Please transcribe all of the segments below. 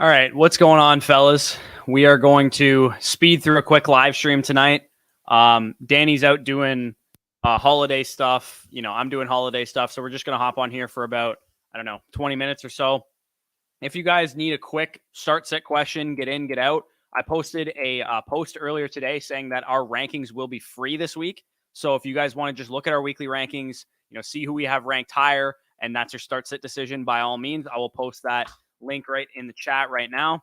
All right, what's going on, fellas? We are going to speed through a quick live stream tonight. Danny's out doing holiday stuff. I'm doing holiday stuff, so we're just going to hop on here for about, 20 minutes or so. If you guys need a quick start-sit question, get in, get out, I posted a post earlier today saying that our rankings will be free this week. So if you guys want to just look at our weekly rankings, see who we have ranked higher, and that's your start-sit decision, by all means, I will post that link right in the chat right now.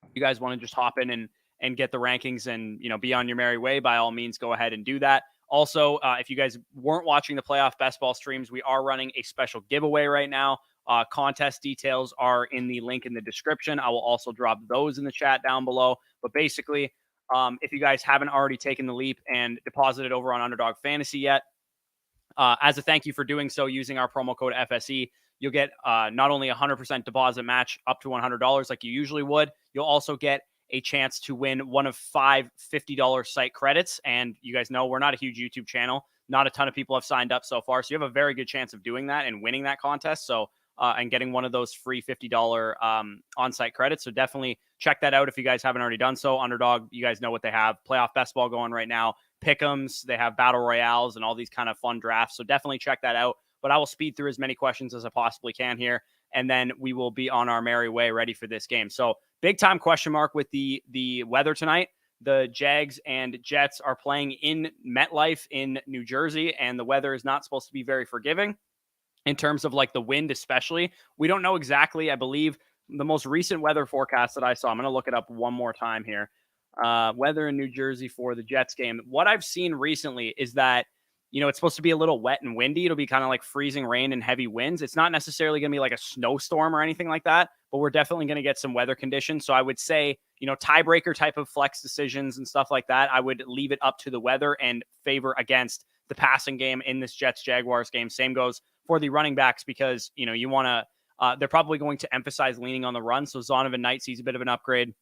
If you guys want to just hop in and get the rankings and be on your merry way, by all means, go ahead and do that. Also, if you guys weren't watching the playoff best ball streams, we are running a special giveaway right now. Contest details are in the link in the description. I will also drop those in the chat down below. But basically, if you guys haven't already taken the leap and deposited over on Underdog Fantasy yet, as a thank you for doing so using our promo code FSE, you'll get not only a 100% deposit match up to $100 like you usually would, you'll also get a chance to win one of 5 $50 site credits. And you guys know we're not a huge YouTube channel. Not a ton of people have signed up so far. So you have a very good chance of doing that and winning that contest. So, and getting one of those free $50 on-site credits. So definitely check that out if you guys haven't already done so. Underdog, you guys know what they have. Playoff best ball going right now. Pick'ems, they have battle royales and all these kind of fun drafts. So definitely check that out. But I will speed through as many questions as I possibly can here, and then we will be on our merry way ready for this game. So big time question mark with the weather tonight. The Jags and Jets are playing in MetLife in New Jersey, and the weather is not supposed to be very forgiving in terms of like the wind especially. We don't know exactly. I believe the most recent weather forecast that I saw, I'm going to look it up one more time here. Weather in New Jersey for the Jets game. What I've seen recently is that it's supposed to be a little wet and windy. It'll be kind of like freezing rain and heavy winds. It's not necessarily going to be like a snowstorm or anything like that, but we're definitely going to get some weather conditions. So I would say, tiebreaker type of flex decisions and stuff like that, I would leave it up to the weather and favor against the passing game in this Jets-Jaguars game. Same goes for the running backs because, you want to, they're probably going to emphasize leaning on the run. So Zonovan Knight sees a bit of an upgrade.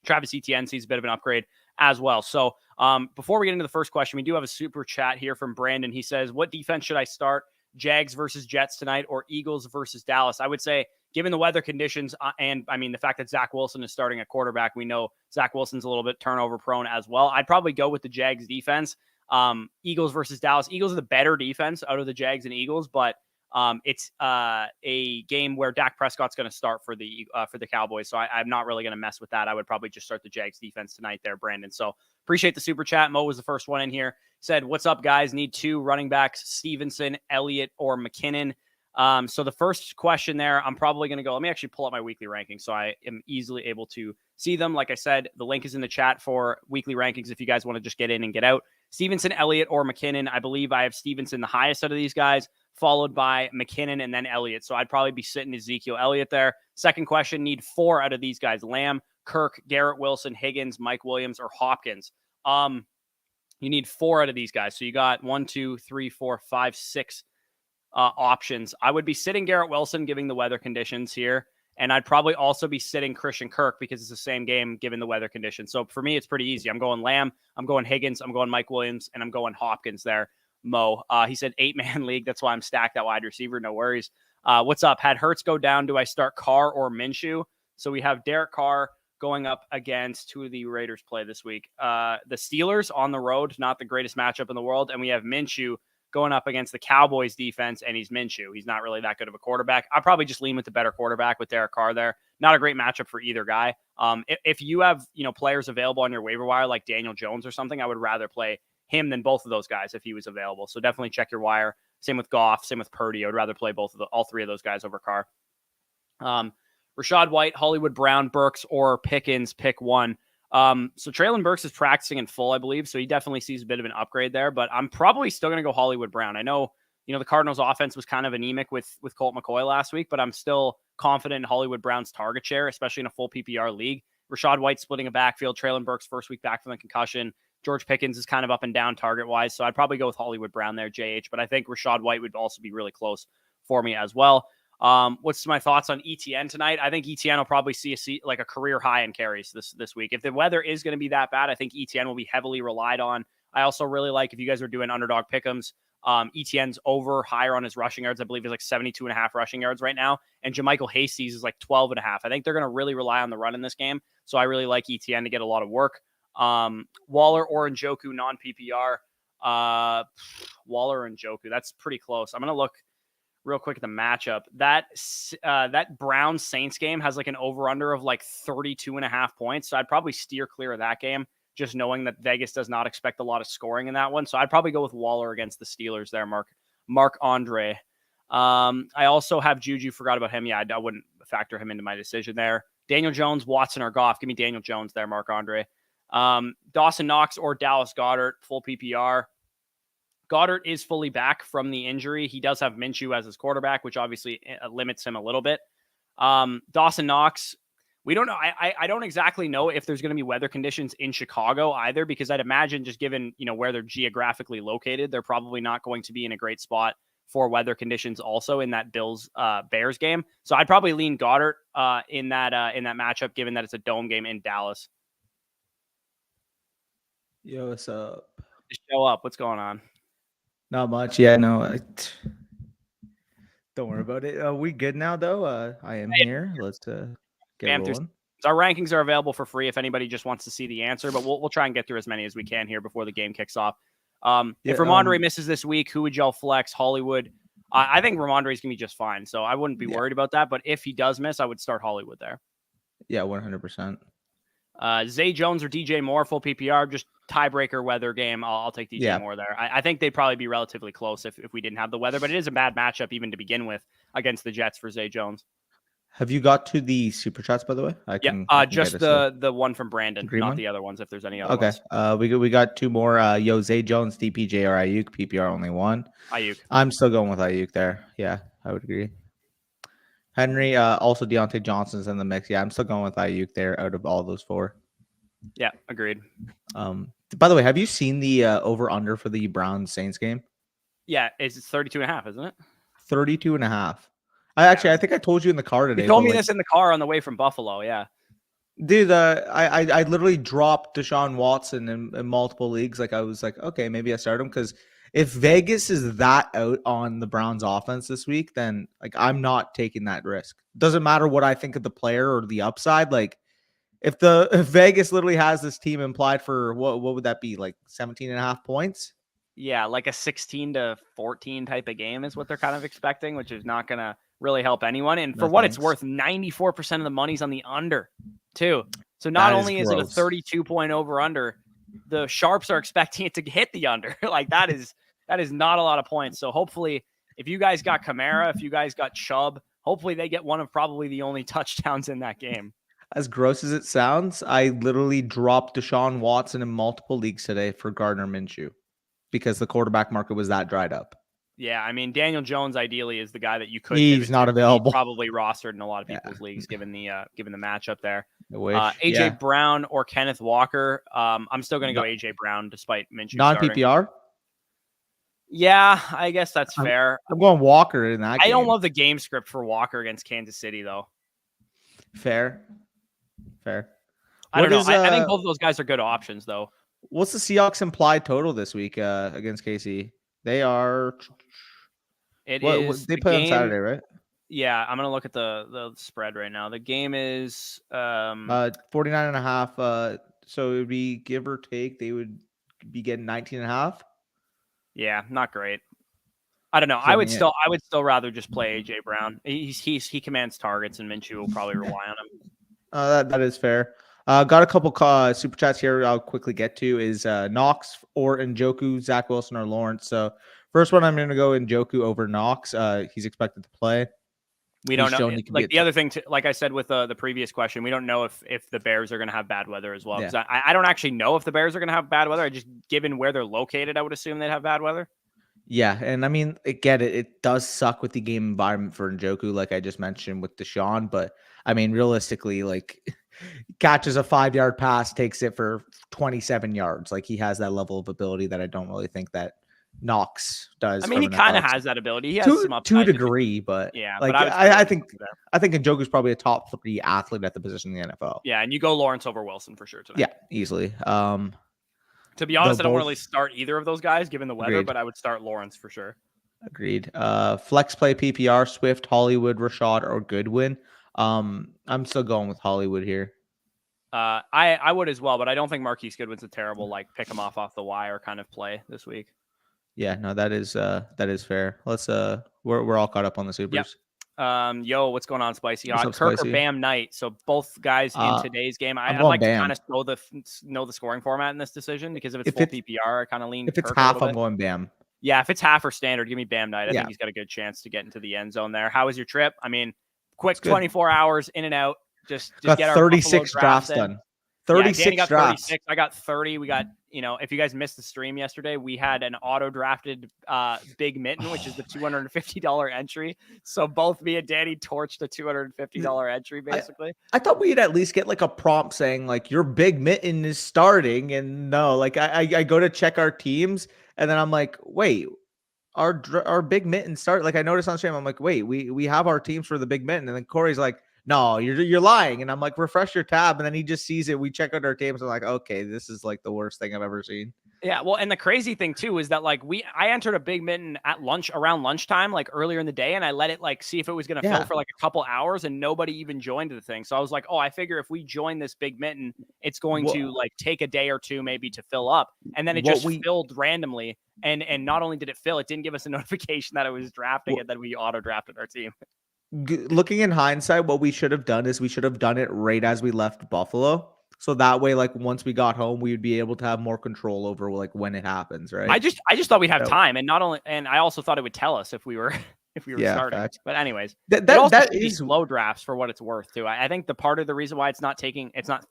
Travis Etienne sees a bit of an upgrade as well. So before we get into the first question, we do have a super chat here from Brandon. He says, what defense should I start? Jags versus Jets tonight or Eagles versus Dallas? I would say, given the weather conditions and the fact that Zach Wilson is starting at quarterback, we know Zach Wilson's a little bit turnover prone as well. I'd probably go with the Jags defense. Eagles versus Dallas. Eagles are the better defense out of the Jags and Eagles, but it's a game where Dak Prescott's going to start for the Cowboys. So I'm not really going to mess with that. I would probably just start the Jags defense tonight there, Brandon. So appreciate the super chat. Mo was the first one in here. Said, what's up, guys? Need 2 running backs, Stevenson, Elliott, or McKinnon. So the first question there, I'm probably going to go, let me actually pull up my weekly rankings so I am easily able to see them. Like I said, the link is in the chat for weekly rankings if you guys want to just get in and get out. Stevenson, Elliott, or McKinnon. I believe I have Stevenson the highest out of these guys, followed by McKinnon and then Elliott. So I'd probably be sitting Ezekiel Elliott there. Second question, need 4 out of these guys: Lamb, Kirk, Garrett Wilson, Higgins, Mike Williams, or Hopkins. You need 4 out of these guys. So you got 1, 2, 3, 4, 5, 6 options. I would be sitting Garrett Wilson given the weather conditions here. And I'd probably also be sitting Christian Kirk because it's the same game given the weather conditions. So for me, it's pretty easy. I'm going Lamb, I'm going Higgins, I'm going Mike Williams, and I'm going Hopkins there. Mo. He said 8-man league. That's why I'm stacked at wide receiver. No worries. What's up? Had Hurts go down, do I start Carr or Minshew? So we have Derek Carr going up against who the Raiders play this week. The Steelers on the road, not the greatest matchup in the world. And we have Minshew going up against the Cowboys defense, and he's Minshew. He's not really that good of a quarterback. I'll probably just lean with the better quarterback with Derek Carr there. Not a great matchup for either guy. If you have, players available on your waiver wire like Daniel Jones or something, I would rather play him than both of those guys if he was available. So definitely check your wire. Same with Goff, same with Purdy. I would rather play all 3 of those guys over Carr. Rashad White, Hollywood Brown, Burks, or Pickens, pick one. So Treylon Burks is practicing in full, I believe. So he definitely sees a bit of an upgrade there, but I'm probably still going to go Hollywood Brown. I know, the Cardinals offense was kind of anemic with Colt McCoy last week, but I'm still confident in Hollywood Brown's target share, especially in a full PPR league. Rashad White splitting a backfield, Treylon Burks first week back from the concussion. George Pickens is kind of up and down target-wise, so I'd probably go with Hollywood Brown there, JH, but I think Rashad White would also be really close for me as well. What's my thoughts on ETN tonight? I think ETN will probably see a career high in carries this week. If the weather is going to be that bad, I think ETN will be heavily relied on. I also really like, if you guys are doing underdog pick'ems, Etienne's higher on his rushing yards. I believe he's like 72.5 rushing yards right now. And Jermichael Hasties is like 12.5. I think they're going to really rely on the run in this game. So I really like Etienne to get a lot of work. Waller or Njoku non-PPR. Waller and Njoku. That's pretty close. I'm going to look real quick at the matchup. That Browns Saints game has like an over-under of like 32.5 points. So I'd probably steer clear of that game, just knowing that Vegas does not expect a lot of scoring in that one. So I'd probably go with Waller against the Steelers there, Mark Andre. I also have Juju. Forgot about him. Yeah, I wouldn't factor him into my decision there. Daniel Jones, Watson, or Goff. Give me Daniel Jones there, Mark Andre. Dawson Knox or Dallas Goedert, full PPR. Goddard is fully back from the injury. He does have Minshew as his quarterback, which obviously limits him a little bit. Dawson Knox, we don't know. I don't exactly know if there's going to be weather conditions in Chicago either, because I'd imagine just given, where they're geographically located, they're probably not going to be in a great spot for weather conditions also in that Bills Bears game. So I'd probably lean Goddard in that matchup, given that it's a dome game in Dallas. Yo, what's up? Just show up. What's going on? Not much. Yeah, no. Don't worry about it. We good now, though? I am here. Let's get rolling. Our rankings are available for free if anybody just wants to see the answer, but we'll try and get through as many as we can here before the game kicks off. If Ramondre misses this week, who would y'all flex? Hollywood? I think Ramondre is going to be just fine, so I wouldn't be worried about that. But if he does miss, I would start Hollywood there. Yeah, 100%. Zay Jones or DJ Moore, full PPR, just tiebreaker weather game. I'll take DJ Moore there. I think they'd probably be relatively close if we didn't have the weather, but it is a bad matchup even to begin with against the Jets for Zay Jones. Have you got to the super chats, by the way? I can just the one from Brandon, not the other ones if there's any other ones. Okay. We got two more. Zay Jones, DPJ or Ayuk, PPR only one. Ayuk. I'm still going with Ayuk there. Yeah, I would agree. Henry, also Deontay Johnson's in the mix. Yeah, I'm still going with Ayuk there out of all those four. Yeah, agreed. By the way, have you seen the over-under for the Browns Saints game? Yeah, it's 32.5, isn't it? 32.5. I think I told you in the car today. You told me this in the car on the way from Buffalo, yeah. Dude, I literally dropped Deshaun Watson in multiple leagues. Like, I was like, okay, maybe I start him, because if Vegas is that out on the Browns offense this week, then like I'm not taking that risk. Doesn't matter what I think of the player or the upside. Like if Vegas literally has this team implied for what would that be, like 17.5 points? Yeah, like a 16-14 type of game is what they're kind of expecting, which is not going to really help anyone. And for what it's worth, 94% of the money's on the under too. So not only is it a 32-point over under, the sharps are expecting it to hit the under. Like that is not a lot of points. So hopefully if you guys got Kamara, if you guys got Chubb, hopefully they get one of probably the only touchdowns in that game. As gross as it sounds, I literally dropped Deshaun Watson in multiple leagues today for Gardner Minshew because the quarterback market was that dried up. Yeah, I mean, Daniel Jones ideally is the guy that you could. He's not available. He's probably rostered in a lot of people's leagues given the matchup there. AJ Brown or Kenneth Walker. I'm still going to go AJ Brown despite Minshew non-PPR. Yeah, I guess that's fair. I'm going Walker in that game. I don't love the game script for Walker against Kansas City though. Fair. I don't know. I think both of those guys are good options though. What's the Seahawks implied total this week against KC? They are. They play on Saturday, right? Yeah, I'm gonna look at the spread right now. The game is 49.5. So it would be give or take. They would be getting 19.5. Yeah, not great. I don't know. I would still rather just play AJ Brown. He commands targets, and Minshew will probably rely on him. That is fair. Got a couple super chats here I'll quickly get to is Knox or Njoku, Zach Wilson or Lawrence. So first one, I'm going to go Njoku over Knox. He's expected to play. We don't know. Like the other thing, like I said with the previous question, we don't know if the Bears are going to have bad weather as well. Yeah. I don't actually know if the Bears are going to have bad weather. I just, given where they're located, I would assume they'd have bad weather. Yeah, and I mean, it does suck with the game environment for Njoku, like I just mentioned with Deshaun. But I mean, realistically, like catches a 5-yard pass, takes it for 27 yards. Like he has that level of ability that I don't really think that Knox does. I mean, he kind of has that ability. He has some upside to a degree, but yeah, like I think Njoku's probably a top 3 athlete at the position in the NFL. Yeah, and you go Lawrence over Wilson for sure tonight. Yeah, easily. To be honest, I don't both really start either of those guys given the weather, agreed. but I would start Lawrence for sure. Agreed. Flex play PPR, Swift, Hollywood, Rashad, or Goodwin. I'm still going with Hollywood here. I would as well, but I don't think Marquise Goodwin's a terrible like pick him off the wire kind of play this week. Yeah, no, that is fair. Let's we're all caught up on the supers. Yep. Yo, what's going on, Spicy What's Hot? up, Kirk Spicy? or Bam Knight? So both guys in today's game. I'm I'd going like to Bam. kind of know the scoring format in this decision because if it's If full it's- PPR, I kind of lean. If it's Kirk half, a I'm little bit. going Bam. Yeah, if it's half or standard, give me Bam Knight. I Yeah. think he's got a good chance to get into the end zone there. How was your trip? I mean, quick good. 24 hours in and out. Just Got get our 36 Buffalo drafts in. done. Yeah, 36 Danny got drafts. 36. I got 30. We got, if you guys missed the stream yesterday, we had an auto drafted Big Mitten, which is the $250 entry. So both me and Danny torched a $250 entry, basically. I thought we'd at least get like a prompt saying like your Big Mitten is starting, and no, like I go to check our teams, and then I'm like, wait, our Big Mitten start. Like I noticed on stream, I'm like, wait, we have our teams for the Big Mitten, and then Corey's like, no, you're lying, and I'm like, refresh your tab, and then he just sees it. We check out our teams, and I'm like, okay, this is like the worst thing I've ever seen. Yeah, well, and the crazy thing too is that like I entered a Big Mitten at around lunchtime, like earlier in the day, and I let it like see if it was going to fill for like a couple hours, and nobody even joined the thing. So I was like, oh, I figure if we join this Big Mitten, it's going to like take a day or two maybe to fill up, and then it just filled randomly. And not only did it fill, it didn't give us a notification that it was drafting, and then we auto drafted our team. Looking in hindsight, what we should have done is we should have done it right as we left Buffalo. So that way, like once we got home, we would be able to have more control over like when it happens, right? I just thought we'd have time, and I also thought it would tell us if we were starting. Facts. But anyways, that is slow drafts for what it's worth too. I think the part of the reason why it's not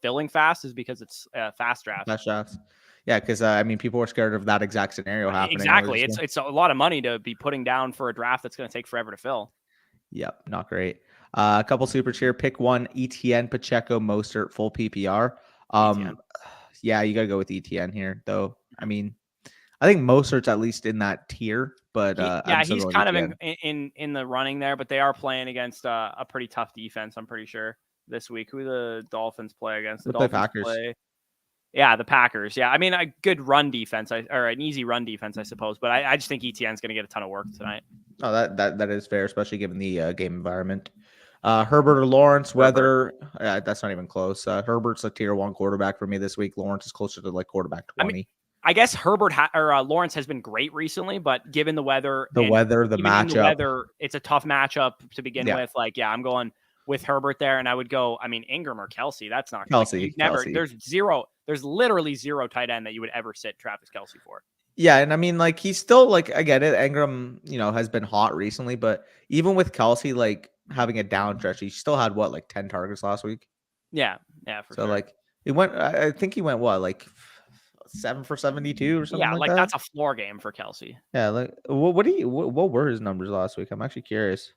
filling fast is because it's fast drafts. Fast drafts. Yeah, because I mean, people are scared of that exact scenario happening. Exactly, it's a lot of money to be putting down for a draft that's going to take forever to fill. Yep, not great. A couple supers here. Pick one: ETN, Pacheco, Mostert, full PPR. Yeah, you got to go with ETN here, though. I mean, I think Mostert's at least in that tier, but he's kind of in the running there. But they are playing against a pretty tough defense, I'm pretty sure, this week. Who the Dolphins play against? The Dolphins Packers. Yeah, the Packers. Yeah, I mean, a good run defense, or an easy run defense, I suppose. But I just think ETN's going to get a ton of work tonight. Oh, that is fair, especially given the game environment. Herbert or Lawrence, whether that's not even close. Herbert's a tier 1 quarterback for me this week. Lawrence is closer to like quarterback 20. I mean, I guess Herbert or Lawrence has been great recently, but given the weather, the matchup, it's a tough matchup to begin with. Like, yeah, I'm going with Herbert there, and I would go. I mean, Ingram or Kelsey. That's not Kelsey. Kelsey. There's literally zero tight end that you would ever sit Travis Kelsey for. Yeah, and I mean, like he's still like I get it. Ingram, has been hot recently, but even with Kelsey, like having a down stretch, he still had like 10 targets last week. Yeah, for sure. Like he went. I think he went like 7 for 72 or something. Yeah, like that's a floor game for Kelsey. Yeah, like what were his numbers last week? I'm actually curious.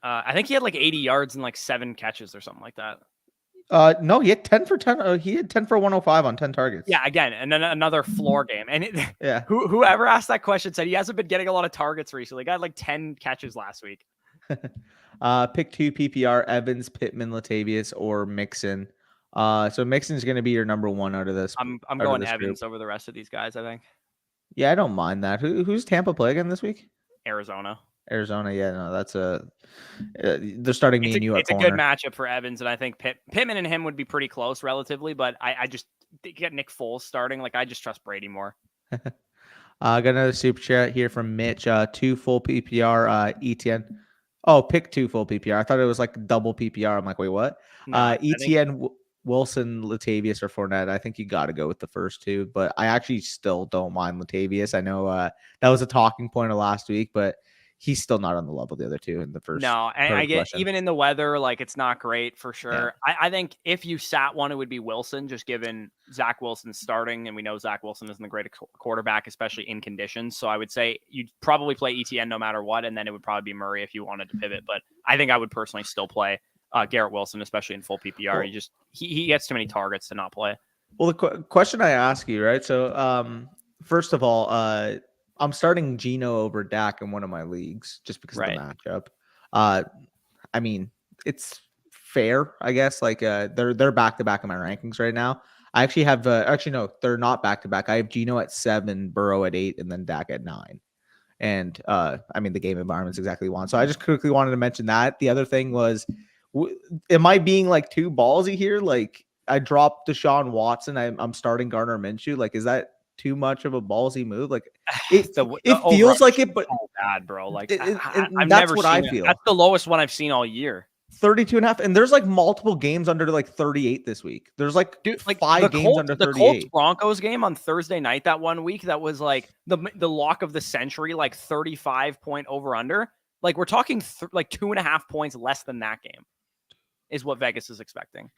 I think he had like 80 yards and like 7 catches or something like that. No, he had 10 for 10. He had 10 for 105 on 10 targets. Yeah, again, and then another floor game. And yeah, whoever asked that question said he hasn't been getting a lot of targets recently. He got like 10 catches last week. Pick 2 PPR: Evans, Pittman, Latavius, or Mixon. So Mixon's going to be your number 1 out of this. I'm going Evans over the rest of these guys, I think. Yeah, I don't mind that. Who's Tampa play again this week? Arizona. Yeah, no, that's they're starting me and you at corner. It's a good matchup for Evans, and I think Pittman and him would be pretty close relatively, but I just get Nick Foles starting. Like, I just trust Brady more. Got another super chat here from Mitch. 2 full PPR, ETN. Oh, pick 2 full PPR. I thought it was like double PPR. I'm like, wait, what? No, ETN, Wilson, Latavius, or Fournette. I think you got to go with the first 2, but I actually still don't mind Latavius. I know that was a talking point of last week, but he's still not on the level of the other 2 in the first. No, and I get even in the weather, like it's not great for sure. Yeah. I think if you sat one, it would be Wilson, just given Zach Wilson starting, and we know Zach Wilson isn't the greatest quarterback, especially in conditions. So I would say you'd probably play ETN no matter what, and then it would probably be Murray if you wanted to pivot. But I think I would personally still play Garrett Wilson, especially in full PPR. Well, he gets too many targets to not play. Well, the question I ask you, right? So first of all, I'm starting Geno over Dak in one of my leagues just because of the matchup. I mean, it's fair, I guess. Like they're back to back in my rankings right now. I actually have actually no, they're not back to back. I have Geno at 7, Burrow at 8, and then Dak at 9. And I mean, the game environment's exactly one. So I just quickly wanted to mention that. The other thing was, am I being like too ballsy here? Like I dropped Deshaun Watson. I'm starting Gardner Minshew. Like, is that too much of a ballsy move? Like it over feels like it, but so bad, bro. Like and I've that's never what seen I it. feel. That's the lowest one I've seen all year. 32 and a half. And there's like multiple games under like 38 this week. There's like, Dude, like 5 games under the 38. Colts Broncos game on Thursday night that one week, that was like the lock of the century, like 35 point over under. Like we're talking like 2.5 points less than that game is what Vegas is expecting.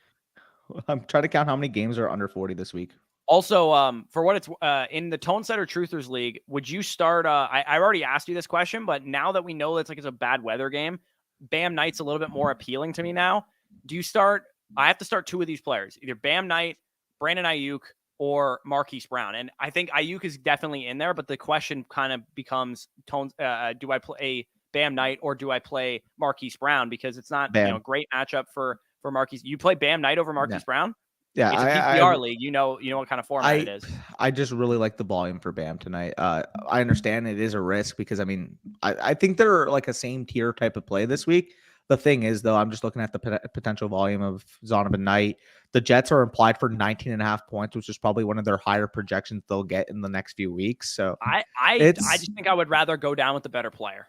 I'm trying to count how many games are under 40 this week. Also, for what it's in the Tone Setter Truthers League, would you start? I already asked you this question, but now that we know it's a bad weather game, Bam Knight's a little bit more appealing to me now. Do you start? I have to start 2 of these players, either Bam Knight, Brandon Ayuk, or Marquise Brown. And I think Ayuk is definitely in there, but the question kind of becomes, do I play Bam Knight or do I play Marquise Brown? Because it's not a great matchup for Marquise. You play Bam Knight over Marquise Brown? Yeah, it's a PPR league. You know what kind of format it is. I just really like the volume for Bam tonight. I understand it is a risk because I mean I think they're like a same tier type of play this week. The thing is though, I'm just looking at the potential volume of Zonovan Knight. The Jets are implied for 19 and a half points, which is probably one of their higher projections they'll get in the next few weeks. So I just think I would rather go down with the better player.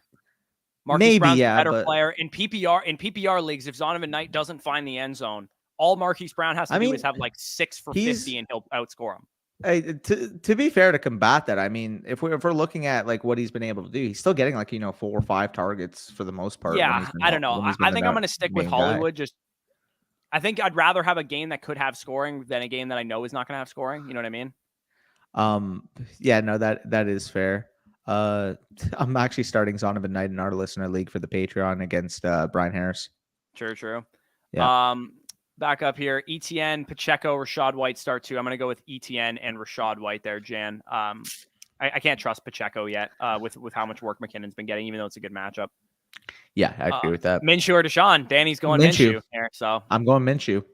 Marquise Brown's the better player in PPR leagues. If Zonovan Knight doesn't find the end zone, all Marquise Brown has to do is have like 6 for 50 and he'll outscore him. To be fair, to combat that, I mean, if we're looking at like what he's been able to do, he's still getting like 4 or 5 targets for the most part. Yeah, I don't know. I think I'm going to stick with Hollywood. I think I'd rather have a game that could have scoring than a game that I know is not going to have scoring. You know what I mean? Yeah, no, that is fair. I'm actually starting Zonovan Knight in our listener league for the Patreon against Brian Harris. True. Yeah. Back up here, ETN, Pacheco, Rachaad White start 2. I'm going to go with ETN and Rachaad White there, Jan. I can't trust Pacheco yet with how much work McKinnon's been getting, even though it's a good matchup. Yeah, I agree with that. Minshew or Deshaun? Danny's going Minshew here, so I'm going Minshew.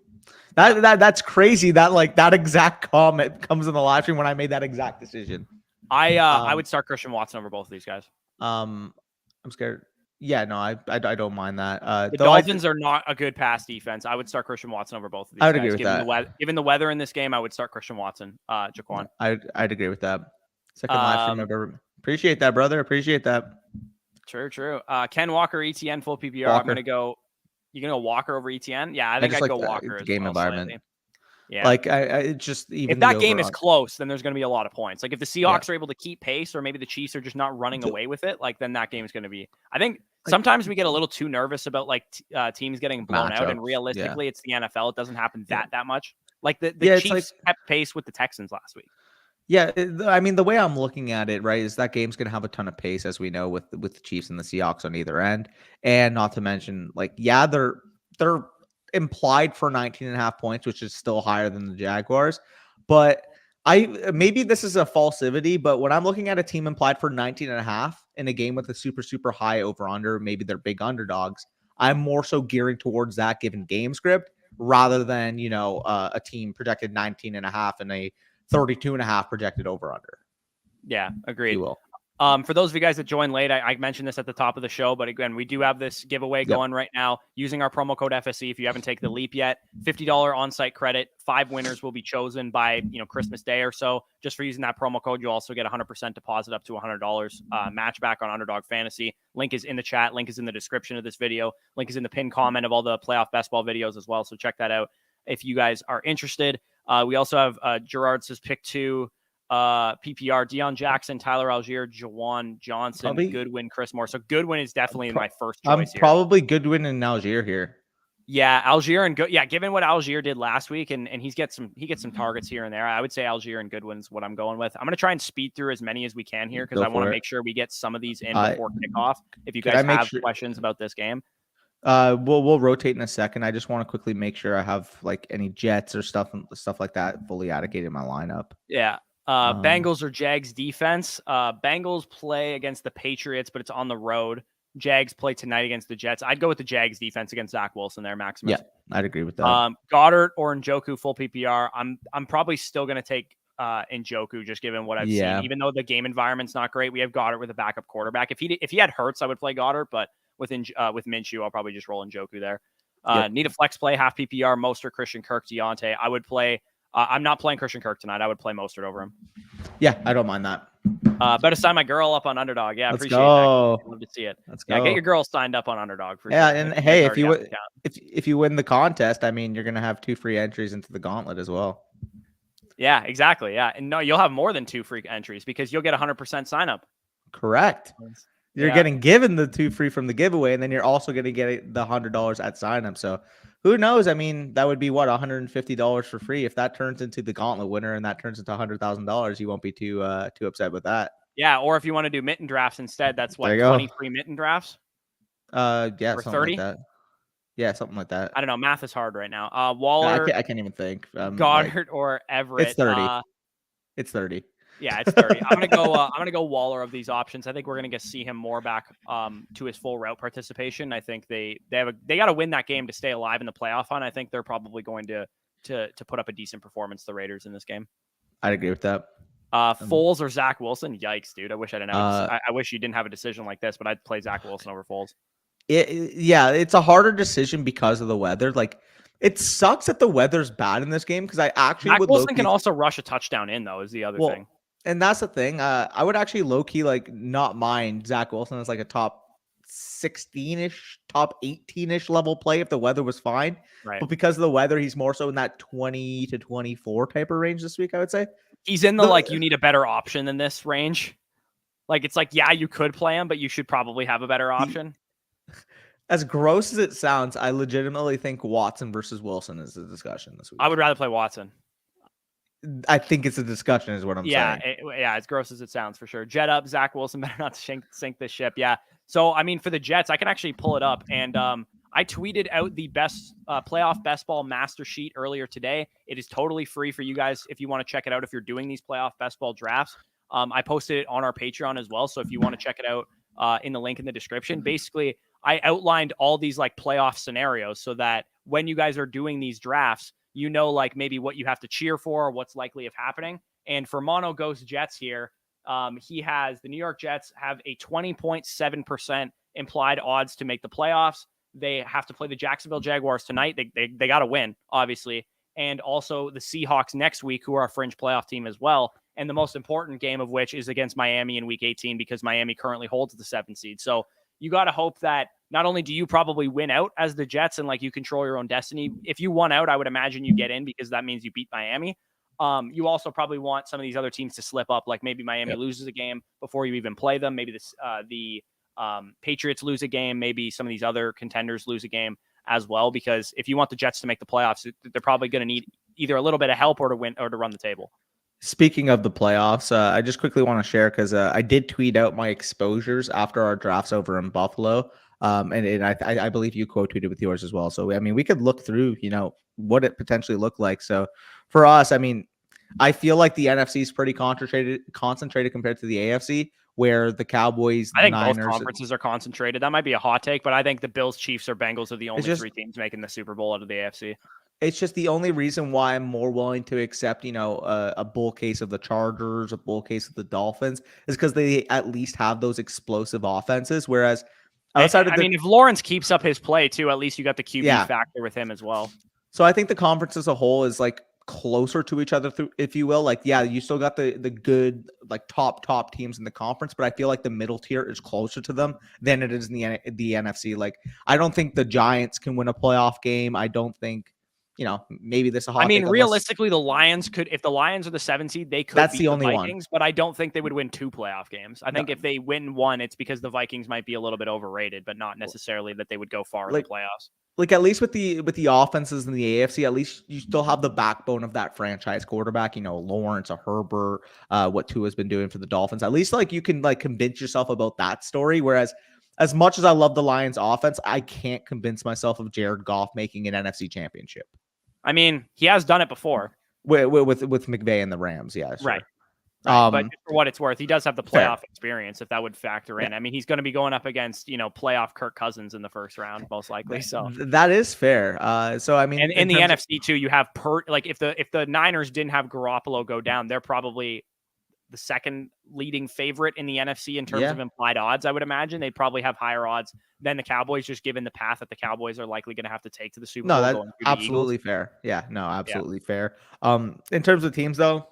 That's crazy. That exact comment comes in the live stream when I made that exact decision. I would start Christian Watson over both of these guys. I'm scared. Yeah, no, I don't mind that. The Dolphins are not a good pass defense. I would start Christian Watson over both of these guys. I would agree with that. Given the weather in this game, I would start Christian Watson, Jaquan. I'd agree with that. Second live stream I've ever. Appreciate that, brother. Appreciate that. True. Ken Walker, ETN, full PPR. Walker. I'm going to go. You're going to go Walker over ETN? Yeah, I think I'd go Walker. Game environment. Slightly. Yeah. Like I just even if that game is close, then there's going to be a lot of points. Like if the Seahawks are able to keep pace, or maybe the Chiefs are just not running away with it, like then that game is going to be. I think sometimes we get a little too nervous about like teams getting blown out, and realistically, it's the NFL. It doesn't happen that much. Like the Chiefs kept pace with the Texans last week. Yeah, I mean the way I'm looking at it, right, is that game's going to have a ton of pace, as we know, with the Chiefs and the Seahawks on either end, and not to mention, like, yeah, they're implied for 19 and a half points, which is still higher than the Jaguars. But maybe this is a falsivity, but when I'm looking at a team implied for 19 and a half in a game with a super high over under, maybe they're big underdogs, I'm more so gearing towards that given game script rather than, a team projected 19 and a half and a 32 and a half projected over under. Yeah, agreed. You will. For those of you guys that joined late, I mentioned this at the top of the show, but again, we do have this giveaway going right now using our promo code FSE. If you haven't taken the leap yet, $50 on-site credit. 5 winners will be chosen by Christmas Day or so. Just for using that promo code, you also get 100% deposit up to $100 match back on Underdog Fantasy. Link is in the chat. Link is in the description of this video. Link is in the pinned comment of all the playoff best ball videos as well. So check that out if you guys are interested. We also have Gerard says pick 2. PPR, Deion Jackson, Tyler Algier, Jawan Johnson, Goodwin, Chris Moore. So Goodwin is definitely my first choice here. Probably Goodwin and Algier here. Yeah, Algier and given what Algier did last week, and he gets some targets here and there, I would say Algier and Goodwin's what I'm going with. I'm going to try and speed through as many as we can here because I want to make sure we get some of these in before kickoff. If you guys have questions about this game. We'll rotate in a second. I just want to quickly make sure I have like any Jets or stuff like that fully allocated in my lineup. Yeah. Bengals or Jags defense. Bengals play against the Patriots, but it's on the road. Jags play tonight against the Jets. I'd go with the Jags defense against Zach Wilson there, Maximus. Yeah, I'd agree with that. Goddard or Njoku full PPR. I'm probably still going to take Njoku just given what I've seen. Even though the game environment's not great, we have Goddard with a backup quarterback. If he had Hurts, I would play Goddard, but with Minshew, I'll probably just roll Njoku there. Need a flex play, half PPR, Mostert, Christian Kirk, Deontay. I would play. I'm not playing Christian Kirk tonight. I would play Mostert over him. Yeah, I don't mind that. Better sign my girl up on Underdog. Yeah, Let's appreciate go. that. Love to see it. Let's go. Yeah, get your girl signed up on Underdog for sure. And hey, if you win the contest, I mean, you're gonna have 2 free entries into the gauntlet as well. Yeah, exactly. Yeah, and no, you'll have more than 2 free entries because you'll get 100% sign up. Correct. You're getting given the 2 free from the giveaway, and then you're also going to get the $100 at sign up. So who knows? I mean, that would be what, $150 for free. If that turns into the gauntlet winner and that turns into $100,000, you won't be too upset with that. Yeah, or if you want to do mitten drafts instead, that's what, 20 free mitten drafts? Yeah, or something 30? Like that. Yeah, something like that. I don't know. Math is hard right now. Waller. I can't even think. Goddard or Everett. It's 30. It's 30. Yeah, it's 30. I'm gonna go Waller of these options. I think we're gonna see him more back to his full route participation. I think they got to win that game to stay alive in the playoff hunt. I think they're probably going to put up a decent performance. The Raiders in this game. I'd agree with that. Foles or Zach Wilson? Yikes, dude! I wish I didn't. I wish you didn't have a decision like this, but I'd play Zach Wilson over Foles. It's a harder decision because of the weather. Like, it sucks that the weather's bad in this game because I actually Zach Wilson can also rush a touchdown in though. Is the other thing. And that's the thing. I would actually low key not mind Zach Wilson as like a top 16-ish, top 18-ish level play if the weather was fine. Right. But because of the weather, he's more so in that 20 to 24 type of range this week, I would say. He's in the you need a better option than this range. Like, it's like, yeah, you could play him, but you should probably have a better option. As gross as it sounds, I legitimately think Watson versus Wilson is a discussion this week. I would rather play Watson. I think it's a discussion is what I'm saying. Yeah, as gross as it sounds for sure. Jet up, Zach Wilson better not sink this ship. Yeah. So, I mean, for the Jets, I can actually pull it up. And I tweeted out the best playoff best ball master sheet earlier today. It is totally free for you guys if you want to check it out if you're doing these playoff best ball drafts. I posted it on our Patreon as well. So if you want to check it out in the link in the description, basically, I outlined all these playoff scenarios so that when you guys are doing these drafts, you know, maybe what you have to cheer for or what's likely of happening. And for Mono Ghost Jets here, he has the New York Jets have a 20.7% implied odds to make the playoffs. They have to play the Jacksonville Jaguars tonight. They got to win, obviously. And also the Seahawks next week, who are a fringe playoff team as well. And the most important game of which is against Miami in week 18 because Miami currently holds the 7th seed. So you got to hope that not only do you probably win out as the Jets and you control your own destiny. If you won out, I would imagine you get in because that means you beat Miami. You also probably want some of these other teams to slip up. Like maybe Miami loses a game before you even play them. Maybe the Patriots lose a game. Maybe some of these other contenders lose a game as well. Because if you want the Jets to make the playoffs, they're probably going to need either a little bit of help or to win or to run the table. Speaking of the playoffs, I just quickly want to share because I did tweet out my exposures after our drafts over in Buffalo. And I believe you quote tweeted with yours as well. So, I mean, we could look through, what it potentially looked like. So for us, I mean, I feel like the NFC is pretty concentrated compared to the AFC, where the Cowboys, I think Niners, both conferences are concentrated. That might be a hot take, but I think the Bills, Chiefs, or Bengals are the only 3 teams making the Super Bowl out of the AFC. It's just the only reason why I'm more willing to accept, a bull case of the Chargers, a bull case of the Dolphins, is because they at least have those explosive offenses. Whereas outside of if Lawrence keeps up his play too, at least you got the QB factor with him as well. So I think the conference as a whole is closer to each other, if you will. You still got the good top teams in the conference, but I feel like the middle tier is closer to them than it is in the NFC. I don't think the Giants can win a playoff game. I don't think. Maybe this is a hot take realistically, the Lions could, if the Lions are the 7th seed, they could beat the only Vikings, but I don't think they would win 2 playoff games. I think if they win 1, it's because the Vikings might be a little bit overrated, but not necessarily that they would go far in the playoffs. At least with the offenses in the AFC, at least you still have the backbone of that franchise quarterback, Lawrence, a Herbert, what Tua's been doing for the Dolphins. At least you can convince yourself about that story. Whereas as much as I love the Lions offense, I can't convince myself of Jared Goff making an NFC championship. I mean, he has done it before with McVay and the Rams. Yeah, sure. Right. Right, but for what it's worth, he does have the playoff Fair. experience, if that would factor in. I mean, he's going to be going up against, playoff Kirk Cousins in the first round, most likely. So That is fair. So I mean, and in the NFC too, you have if the Niners didn't have Garoppolo go down, they're probably the second leading favorite in the NFC in terms of implied odds. I would imagine they'd probably have higher odds than the Cowboys, just given the path that the Cowboys are likely going to have to take to the Super Bowl. that's Going through absolutely the Eagles. fair. Yeah, no, absolutely fair. In terms of teams though,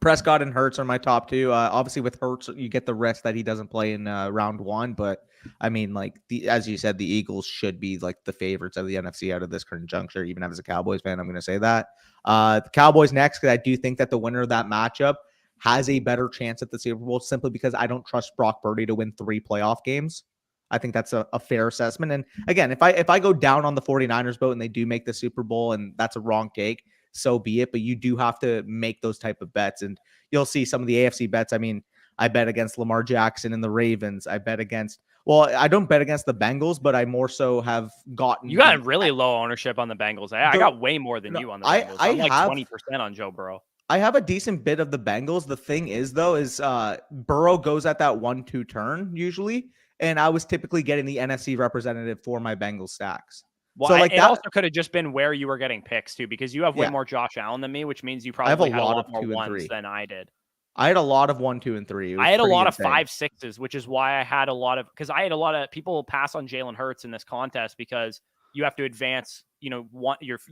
Prescott and Hurts are my top two. Obviously, with Hurts, you get the risk that he doesn't play in round one. But I mean, like as you said, the Eagles should be like the favorites of the NFC out of this current juncture. Even as a Cowboys fan, I'm going to say that the Cowboys next, because I do think that the winner of that matchup has a better chance at the Super Bowl simply because I don't trust Brock Purdy to win 3 playoff games. I think that's a fair assessment. And again, if I go down on the 49ers boat and they do make the Super Bowl and that's a wrong take, so be it. But you do have to make those type of bets. And you'll see some of the AFC bets. I mean, I bet against Lamar Jackson and the Ravens. I bet against, I don't bet against the Bengals, but I more so have gotten. You got really low ownership on the Bengals. I got way more than you on the Bengals. I'm like 20% on Joe Burrow. I have a decent bit of the Bengals. The thing is, though, is Burrow goes at that 1-2 turn usually. And I was typically getting the NFC representative for my Bengals stacks. Well, so it also could have just been where you were getting picks too, because you have way more Josh Allen than me, which means you probably had a lot more ones than I did. I had a lot of 1, 2, and 3. I had a lot of 5, 6s, which is why I had a lot of, because I had a lot of people pass on Jalen Hurts in this contest because you have to advance. You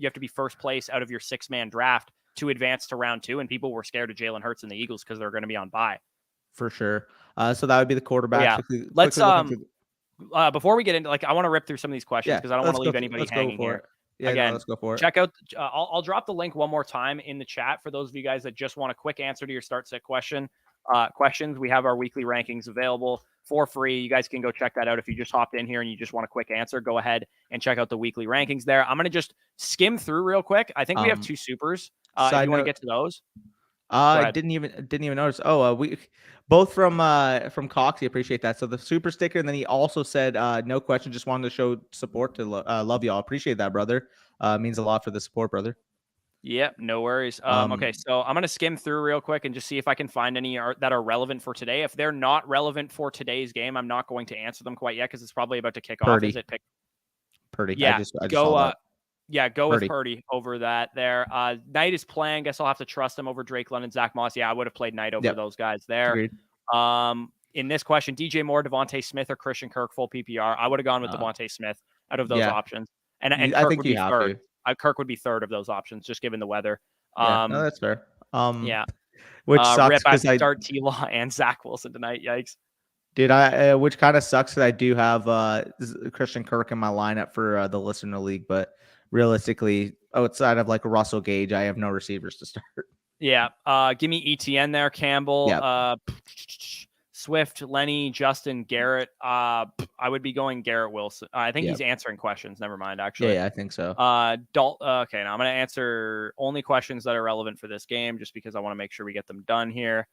have to be first place out of your 6-man draft to advance to round 2, and people were scared of Jalen Hurts and the Eagles because they're going to be on bye. For sure. So that would be the quarterback. Yeah. Let's before we get into, I want to rip through some of these questions because I don't want to leave anybody hanging here. Yeah, again, let's go for it. Check out. I'll drop the link one more time in the chat for those of you guys that just want a quick answer to your start set questions. We have our weekly rankings available for free. You guys can go check that out. If you just hopped in here and you just want a quick answer, go ahead and check out the weekly rankings there. I'm going to just skim through real quick. I think we have 2 supers. If you want to get to those. I didn't even notice. We both from Coxie. Appreciate that. So the super sticker, and then he also said no question. Just wanted to show support to love y'all. Appreciate that, brother. Means a lot for the support, brother. Yep, no worries. Okay, so I'm gonna skim through real quick and just see if I can find any that are relevant for today. If they're not relevant for today's game, I'm not going to answer them quite yet because it's probably about to kick off. Is it Purdy? Yeah, I just go. Go with Purdy over that there. Knight is playing. Guess I'll have to trust him over Drake London, Zach Moss. Yeah, I would have played Knight over those guys there. Agreed. In this question, DJ Moore, Devontae Smith, or Christian Kirk full PPR. I would have gone with Devontae Smith out of those options. And Kirk I think would be third. Kirk would be third of those options, just given the weather. No, that's fair. Which sucks because I start T-Law and Zach Wilson tonight. Yikes. Dude, which kind of sucks because I do have Christian Kirk in my lineup for the listener league, but realistically, outside of Russell Gage, I have no receivers to start. Yeah. Give me ETN there, Campbell. Swift, Lenny, Justin, Garrett. I would be going Garrett Wilson. I think he's answering questions. Never mind, actually. Yeah, I think so. Okay, now I'm going to answer only questions that are relevant for this game just because I want to make sure we get them done here.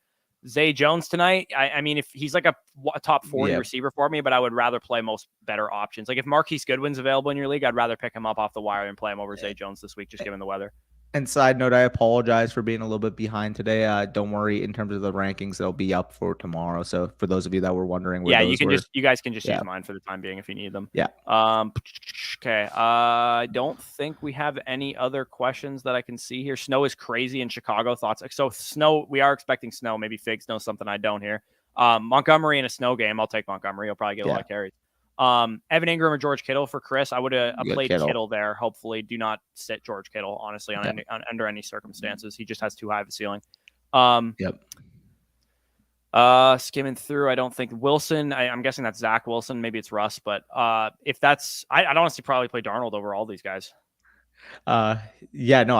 Zay Jones tonight. I mean, if he's a top 40 receiver for me, but I would rather play most better options. If Marquise Goodwin's available in your league, I'd rather pick him up off the wire and play him over Zay Jones this week, just given the weather. And side note, I apologize for being a little bit behind today. Don't worry, in terms of the rankings, they'll be up for tomorrow. So for those of you that were wondering, where you guys can just use mine for the time being if you need them. Yeah. Okay. I don't think we have any other questions that I can see here. Snow is crazy in Chicago. Thoughts? So snow, we are expecting snow. Maybe Figs knows something I don't here. Montgomery in a snow game. I'll take Montgomery. He'll probably get a lot of carries. Evan Ingram or George Kittle for Chris. I would have played Kittle there. Hopefully, do not sit George Kittle, honestly, under any circumstances. He just has too high of a ceiling. Skimming through, I don't think Wilson. I'm guessing that's Zach Wilson. Maybe it's Russ, but if that's, I'd honestly probably play Darnold over all these guys. I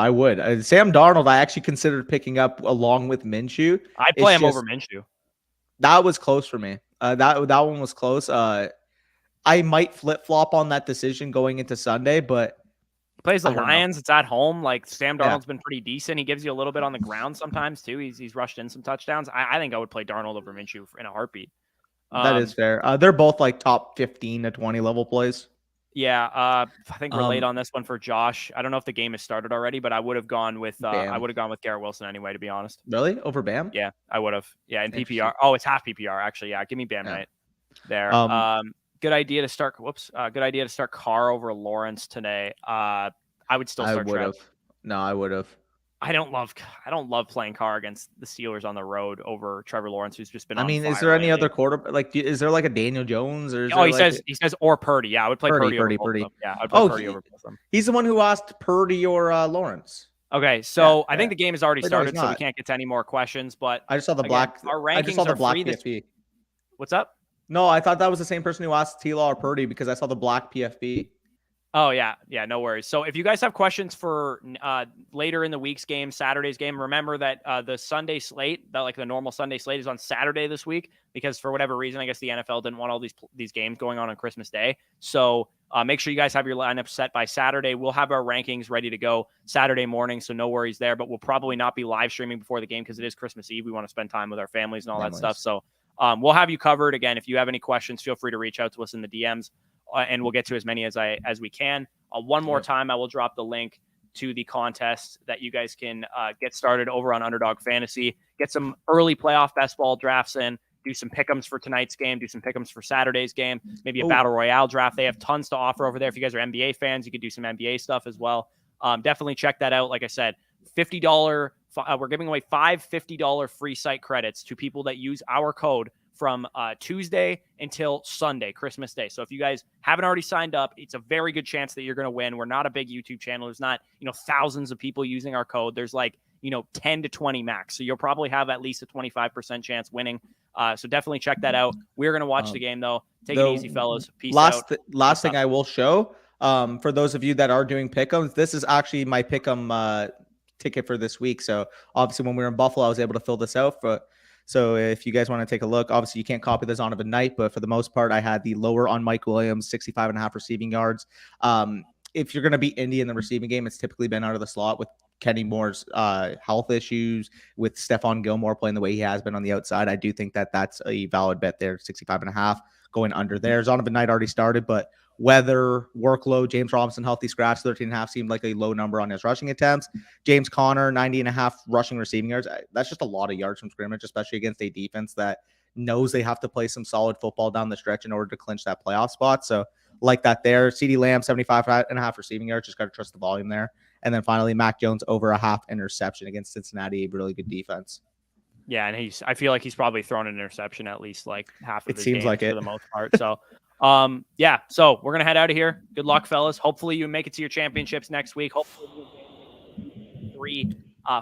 would. Sam Darnold, I actually considered picking up along with Minshew. I'd play him over Minshew. That was close for me. That one was close. I might flip-flop on that decision going into Sunday, but he plays the Lions. It's at home. Sam Darnold's been pretty decent. He gives you a little bit on the ground sometimes too. He's rushed in some touchdowns. I think I would play Darnold over Minshew in a heartbeat. That is fair. They're both top 15 to 20 level plays. Yeah, I think we're late Um, on this one for Josh. I don't know if the game has started already, but I would have gone with Bam. Garrett Wilson anyway, to be honest. Really? Over Bam? Yeah, I would have. Yeah, in PPR. Interesting. Oh, it's half PPR actually. Yeah, give me Bam Yeah. Knight there. Um, Good idea to start. Good idea to start Carr over Lawrence today. I would still I start would Trev. have. No, I would have. I don't love playing Carr against the Steelers on the road over Trevor Lawrence, who's just been I on mean, is fire there any lately. other quarterback? Like, is there like a Daniel Jones or is Oh, there like he says or Purdy. Yeah, I would play Purdy over both of them. Purdy? Yeah, I'd play Oh, Purdy over both of them. he's the one who asked Purdy or Lawrence. Okay, Yeah, so I think the game has already Wait, no, he's started, so we not. can't get to any more questions. But I just saw the again, black. our I just saw rankings the are black free this. PFP. What's up? No, I thought that was the same person who asked T-Law or Purdy because I saw the black PFP. Oh yeah, no worries. So if you guys have questions for later in the week's game, Saturday's game, remember that the Sunday slate, the normal Sunday slate, is on Saturday this week because for whatever reason, I guess the NFL didn't want all these games going on Christmas Day. So make sure you guys have your lineup set by Saturday. We'll have our rankings ready to go Saturday morning, so no worries there. But we'll probably not be live streaming before the game because it is Christmas Eve. We want to spend time with our families and all that stuff. So we'll have you covered. Again, if you have any questions, feel free to reach out to us in the DMs. And we'll get to as many as we can. One more time, I will drop the link to the contest that you guys can get started over on Underdog Fantasy. Get some early playoff best ball drafts in. Do some pick'ems for tonight's game. Do some pick'ems for Saturday's game. Maybe a battle royale draft. They have tons to offer over there. If you guys are NBA fans, you could do some NBA stuff as well. Definitely check that out. Like I said, $50. We're giving away $50 free site credits to people that use our code from Tuesday until Sunday, Christmas Day. So if you guys haven't already signed up, it's a very good chance that you're going to win. We're not a big YouTube channel. There's not, thousands of people using our code. There's 10 to 20 max. So you'll probably have at least a 25% chance winning. So definitely check that out. We're going to watch the game though. Take it easy, fellas. Peace out. Last thing I will show, for those of you that are doing pick'ems, this is actually my pick'em ticket for this week. So obviously when we were in Buffalo, I was able to fill this out so if you guys want to take a look, obviously you can't copy this on of a night, but for the most part, I had the lower on Mike Williams, 65.5 receiving yards. If you're going to beat Indy in the receiving game, it's typically been out of the slot with Kenny Moore's health issues, with Stephon Gilmore playing the way he has been on the outside. I do think that that's a valid bet there, 65.5 going under there. Zonovan Knight already started, but weather, workload, James Robinson, healthy scratch, 13.5 seemed like a low number on his rushing attempts. James Conner, 90.5 rushing receiving yards. That's just a lot of yards from scrimmage, especially against a defense that knows they have to play some solid football down the stretch in order to clinch that playoff spot. So like that there. CeeDee Lamb, 75.5 receiving yards. Just got to trust the volume there. And then finally, Mac Jones over a half interception against Cincinnati, a really good defense. Yeah, and I feel like he's probably thrown an interception at least like half of his seems games like for it. the most part. So yeah, so we're gonna head out of here. Good luck, fellas. Hopefully you make it to your championships next week. Hopefully you 3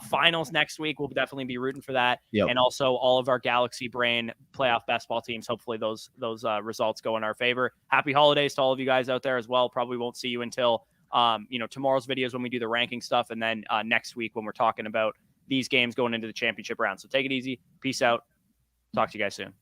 finals next week. We'll definitely be rooting for that. Yep. And also all of our Galaxy Brain playoff basketball teams. Hopefully those results go in our favor. Happy holidays to all of you guys out there as well. Probably won't see you until tomorrow's videos when we do the ranking stuff, and then next week when we're talking about these games going into the championship round. So take it easy. Peace out. Talk to you guys soon.